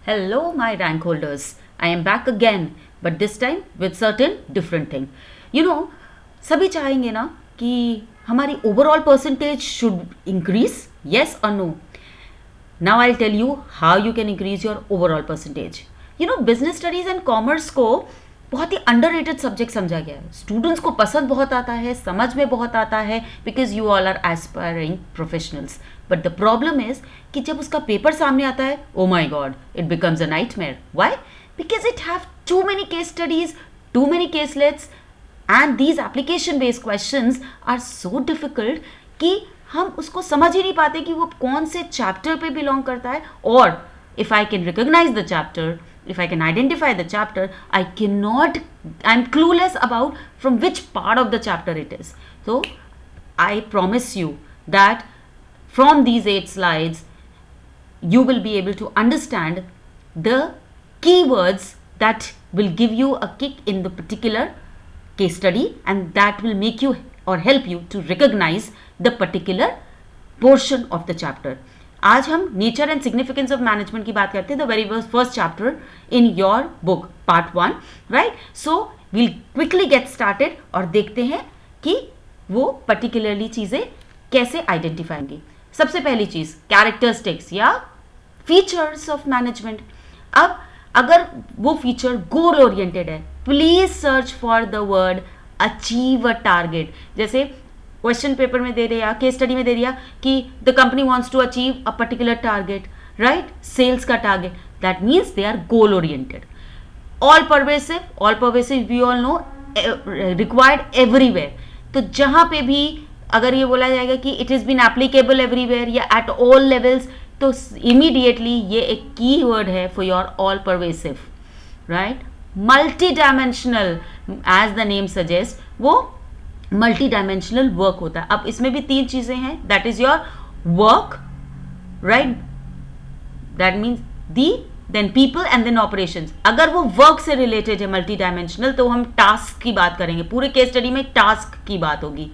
Hello, my rank holders. I am back again, but this time with certain different thing. You know, सभी चाहेंगे ना कि हमारी overall percentage should increase, yes or no? Now I'll tell you how you can increase your overall percentage. Business studies and commerce को बहुत ही underrated subject समझा गया है. स्टूडेंट्स को पसंद बहुत आता है, समझ में बहुत आता है, because you all are aspiring professionals. But the problem is कि जब उसका पेपर सामने आता है, oh my god, it becomes a nightmare. Why? Because it have too many case studies, too many caselets, and these application based questions are so difficult कि हम उसको समझ ही नहीं पाते कि वो कौन से चैप्टर पे बिलोंग करता है. और if I can recognize the chapter, if I can identify the chapter, I'm clueless about from which part of the chapter it is. So I promise you that from these 8 slides, you will be able to understand the keywords that will give you a kick in the particular case study, and that will make you or help you to recognize the particular portion of the chapter. आज हम nature and significance of management की बात करते हैं, the very first chapter in your book part 1, right. So we'll quickly get started और देखते हैं कि वो पर्टिकुलरली चीज़ें कैसे आइडेंटिफाई होंगी. सबसे पहली चीज़ कैरेक्टरिस्टिक्स या फीचर्स ऑफ मैनेजमेंट. अब अगर वो फीचर गोल ओरिएंटेड है, please search for the word achieve a target. जैसे क्वेश्चन पेपर में दे दिया, केस स्टडी में दे दिया कि the company wants to achieve a particular target, right, sales का target. That means they are goal oriented. All pervasive we all know, required everywhere. तो जहां पे भी अगर ये बोला जाएगा कि it is been applicable everywhere या एट ऑल लेवल्स, तो इमीडिएटली ये एक की वर्ड है for your all pervasive, right. Multi dimensional, as the name suggest, वो मल्टी डायमेंशनल वर्क होता है. अब इसमें भी 3 चीजें हैं. That is your work, right, that means then people and then operations. अगर वो वर्क से रिलेटेड है मल्टी डायमेंशनल, तो हम टास्क की बात करेंगे. पूरे केस स्टडी में टास्क की बात होगी.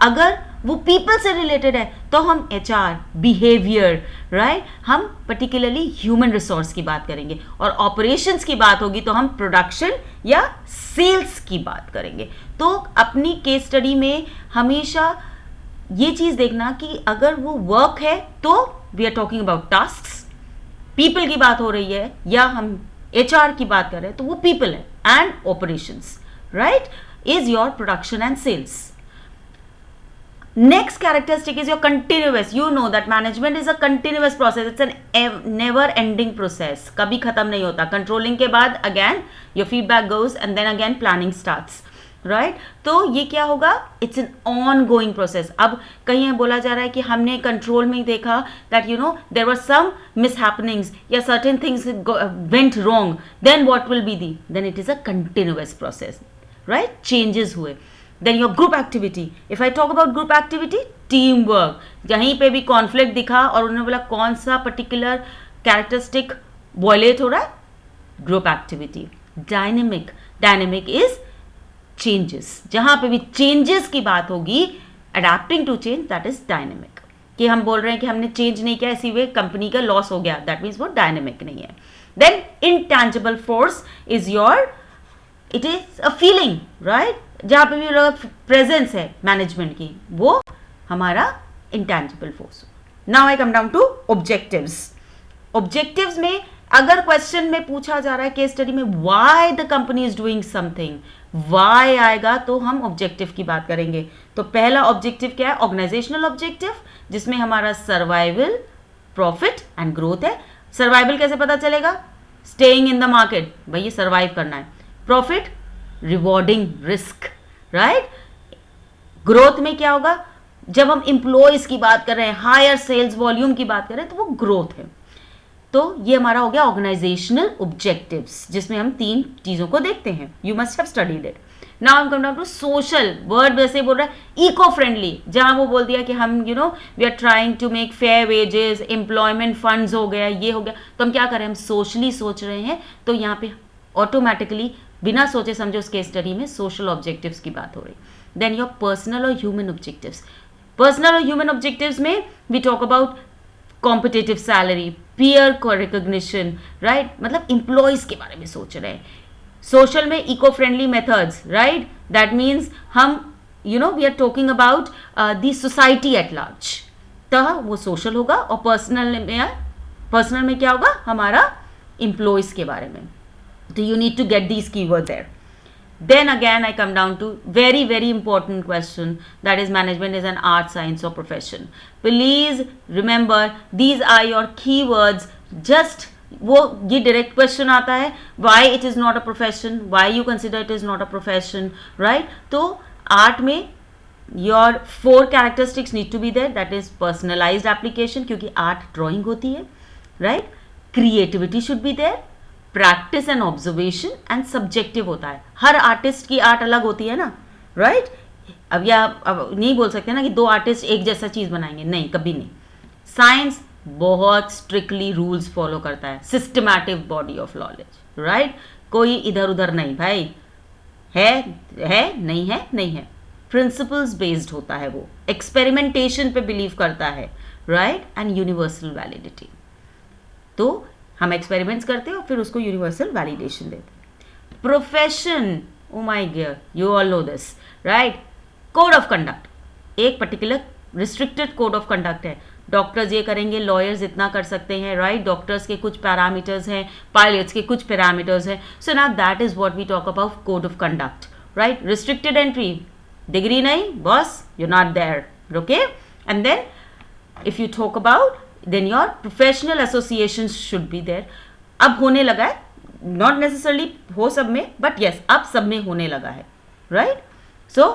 अगर वो पीपल से रिलेटेड है तो हम HR, बिहेवियर, राइट, हम पर्टिकुलरली ह्यूमन रिसोर्स की बात करेंगे. और ऑपरेशंस की बात होगी तो हम प्रोडक्शन या सेल्स की बात करेंगे. तो अपनी केस स्टडी में हमेशा ये चीज़ देखना कि अगर वो वर्क है तो we are talking about tasks. People की बात हो रही है या हम HR की बात कर रहे हैं तो वो पीपल है. And operations, right, is your production and sales. Next characteristic is your continuous. You know that management is a continuous process. It's an never ending process. कभी खत्म नहीं होता. Controlling के बाद again your feedback goes and then again planning starts. Right? तो ये क्या होगा? It's an ongoing process. अब कहीं बोला जा रहा है कि हमने कंट्रोल में देखा that there were some mishappenings या certain things went wrong. Then what will be then it is a continuous process. Right? Changes हुए. Then your group activity. If I talk about group activity, teamwork. जहीं पे भी conflict दिखा और उन्होंने बोला कौन सा particular characteristic violate हो रहा है, group activity. Dynamic is changes. जहाँ पे भी changes की बात होगी, adapting to change, that is dynamic. कि हम बोल रहे हैं कि हमने change नहीं किया, इसी वे कंपनी का लॉस हो गया, that means वो dynamic नहीं है. Then intangible force is it is a feeling, right? जहाँ पे भी प्रेजेंस है मैनेजमेंट की, वो हमारा intangible force. Now I come down to objectives. Objectives में अगर क्वेश्चन में पूछा जा रहा है केस स्टडी में why the company is doing something, why आएगा तो हम ऑब्जेक्टिव की बात करेंगे. तो पहला ऑब्जेक्टिव क्या है? ऑर्गेनाइजेशनल ऑब्जेक्टिव, जिसमें हमारा सर्वाइवल, प्रॉफिट एंड ग्रोथ है. सर्वाइवल कैसे पता चलेगा? स्टेइंग इन द मार्केट, भाई ये सर्वाइव करना है. Profit, rewarding risk, right. Growth में क्या होगा? जब हम इंप्लॉयज की बात कर रहे हैं, हायर सेल्स वॉल्यूम की बात कर रहे हैं, तो वो ग्रोथ है. तो ये हमारा हो गया ऑर्गेनाइजेशनल ऑब्जेक्टिव्स, जिसमें हम 3 चीजों को देखते हैं. You must have studied it. Now I am coming down to social. Word वैसे बोल रहा है इको फ्रेंडली, जहां वो बोल दिया कि हम we are trying to make fair wages, employment funds हो गया, ये हो गया, तो हम क्या कर रहे हैं? हम सोशली सोच रहे हैं. तो यहाँ पे ऑटोमेटिकली बिना सोचे समझे उस केस स्टडी में सोशल ऑब्जेक्टिव्स की बात हो रही. देन योर पर्सनल और ह्यूमन ऑब्जेक्टिव्स. पर्सनल और ह्यूमन ऑब्जेक्टिव्स में we talk about competitive salary, peer को रिकॉग्निशन, राइट, मतलब एम्प्लॉयज के बारे में सोच रहे हैं. सोशल में eco friendly methods, right, that means हम we are talking about the society at large. तो वो सोशल होगा. और पर्सनल में क्या होगा, हमारा एम्प्लॉयज के बारे में. तो you need to get these keywords there. Then again I come down to very very important question, that is management is an art, science or profession. Please remember these are your keywords. Just वो ये direct question आता है, why it is not a profession, why you consider it is not a profession, right? तो art में your 4 characteristics need to be there, that is personalized application, क्योंकि art drawing होती है, right? Creativity should be there, practice and observation and subjective होता है. हर artist की art अलग होती है ना, राइट? अब नहीं बोल सकते ना कि 2 आर्टिस्ट एक जैसा चीज बनाएंगे, नहीं, कभी नहीं. साइंस बहुत स्ट्रिक्टली रूल्स फॉलो करता है, systematic body of knowledge, right? कोई इधर उधर नहीं भाई, है नहीं है, नहीं है. प्रिंसिपल्स बेस्ड होता है, वो एक्सपेरिमेंटेशन पे बिलीव करता है, राइट, एंड यूनिवर्सल वैलिडिटी. तो हम एक्सपेरिमेंट्स करते हैं और फिर उसको यूनिवर्सल वैलिडेशन देते हैं. Profession, oh my gear, you all know this, right? Code of conduct, एक particular restricted code of conduct है. डॉक्टर्स ये करेंगे, लॉयर्स इतना कर सकते हैं, राइट? डॉक्टर्स के कुछ पैरामीटर्स हैं, पायलट्स के कुछ पैरामीटर्स हैं. So now that is what we talk about code of conduct, right? Restricted entry, degree नहीं boss, you not there, okay? And then if you talk about, then your professional associations should be there. अब होने लगा है, not necessarily हो सब में, but yes, अब सब में होने लगा है, right? So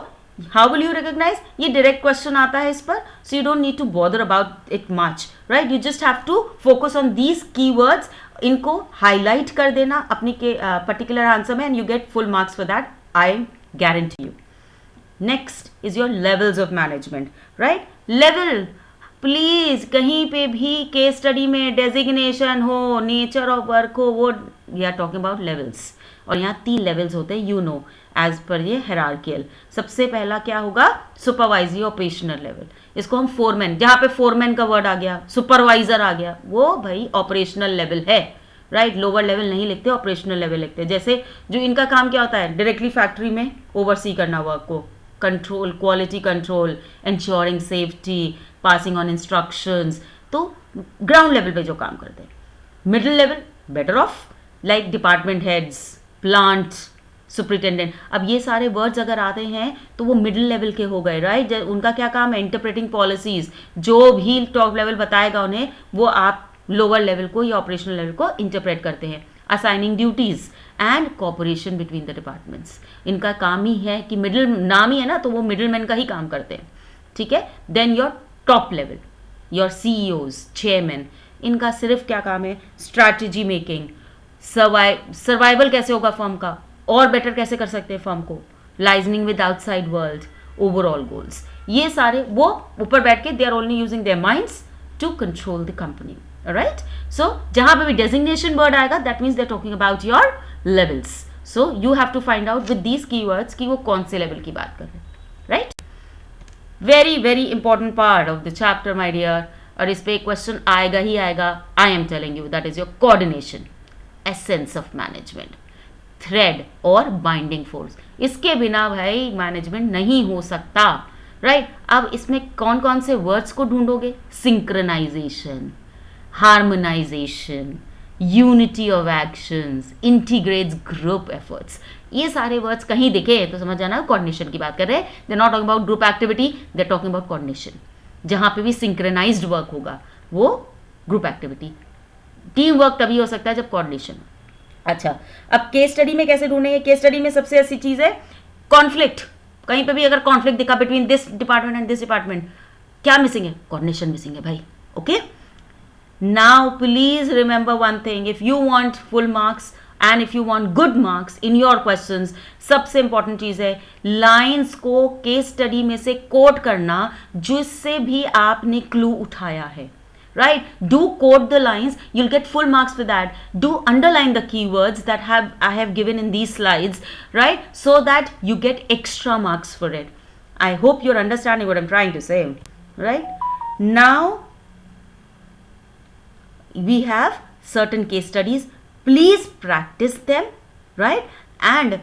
how will you recognize? ये direct question आता है इस पर, so you don't need to bother about it much, right? You just have to focus on these keywords, इनको highlight कर देना अपनी के particular answer में, and you get full marks for that, I guarantee you. Next is your levels of management, right? Level, please कहीं पे भी case study में डेजिग्नेशन हो, नेचर ऑफ वर्क हो, वो we are talking about levels. और यहाँ 3 लेवल्स होते हैं, एज पर ये हेरार्कियल. सबसे पहला क्या होगा, सुपरवाइजरी ऑपरेशनल लेवल. इसको हम फोरमैन, जहाँ पे फोरमैन का वर्ड आ गया, सुपरवाइजर आ गया, वो भाई ऑपरेशनल लेवल है, राइट? लोअर लेवल नहीं लिखते, ऑपरेशनल लेवल लिखते हैं. जैसे जो इनका काम क्या होता है, डायरेक्टली फैक्ट्री में ओवरसी करना वर्क को, control, quality control, ensuring safety, passing on instructions. तो ग्राउंड लेवल पे जो काम करते हैं. Middle level better of, like department heads, plant superintendent. अब ये सारे वर्ड्स अगर आते हैं तो वो मिडिल लेवल के हो गए, राइट? उनका क्या काम है, इंटरप्रेटिंग पॉलिसीज. जो भी टॉप लेवल बताएगा उन्हें, वो आप लोअर लेवल को या ऑपरेशनल लेवल को इंटरप्रेट करते हैं. Assigning duties and cooperation between the departments. इनका काम ही है कि मिडिल, नाम ही है ना, तो वो मिडिल मैन का ही काम करते हैं, ठीक है? Then your top level, your CEOs, chairman, इनका सिर्फ क्या काम है, स्ट्रैटेजी मेकिंग, सर्वाइवल कैसे होगा फर्म का, और बेटर कैसे कर सकते हैं फर्म को, liaisoning with outside world, overall goals. ये सारे वो ऊपर बैठ के they are only using their minds to control the company, right? So जहां पे भी डेजिग्नेशन वर्ड आएगा, that means they are talking about your levels. So you have to find out with these keywords कि वो कौन से level की बात कर रहे हैं, right? Very very important part of the chapter my dear, और इस पे क्वेश्चन आएगा ही आएगा. I am telling you, that is your coordination, essence of management, thread और बाइंडिंग फोर्स. इसके बिना भाई मैनेजमेंट नहीं हो सकता, राइट? अब इसमें कौन कौन से वर्ड्स को ढूंढोगे, synchronisation, harmonisation, unity of actions, integrates group efforts. ये सारे वर्ड्स कहीं दिखे तो समझ जाना कोऑर्डिनेशन की बात कर रहे हैं. They not talking about group activity, they talking about coordination. जहां पे भी सिंक्रोनाइज्ड वर्क होगा वो ग्रुप एक्टिविटी. टीम वर्क तभी हो सकता है जब कोऑर्डिनेशन. अच्छा, अब केस स्टडी में कैसे ढूंढेंगे? केस स्टडी में सबसे अच्छी चीज है कॉन्फ्लिक्ट. कहीं पे भी अगर कॉन्फ्लिक्ट दिखा between this department and this department, क्या मिसिंग है? कोऑर्डिनेशन मिसिंग है भाई, okay? Now please remember one thing, if you want full marks and if you want good marks in your questions, सबसे important चीज है lines को case study में से कोट करना जिससे भी आपने क्लू उठाया है, right? Do quote the lines, you'll get full marks for that. Do underline the keywords that I have given in these slides, right? So that you get extra marks for it. I hope you're understanding what I'm trying to say, right? Now we have certain case studies. Please practice them, right? And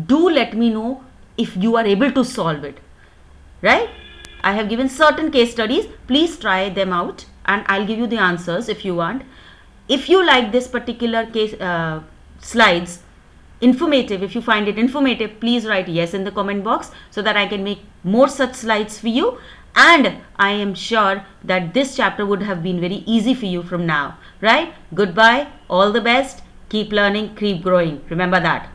do let me know if you are able to solve it, right? I have given certain case studies. Please try them out and I'll give you the answers if you want. If you like this particular case slides informative, if you find it informative, please write yes in the comment box so that I can make more such slides for you. And I am sure that this chapter would have been very easy for you from now, right? Goodbye, all the best, keep learning, keep growing. Remember that.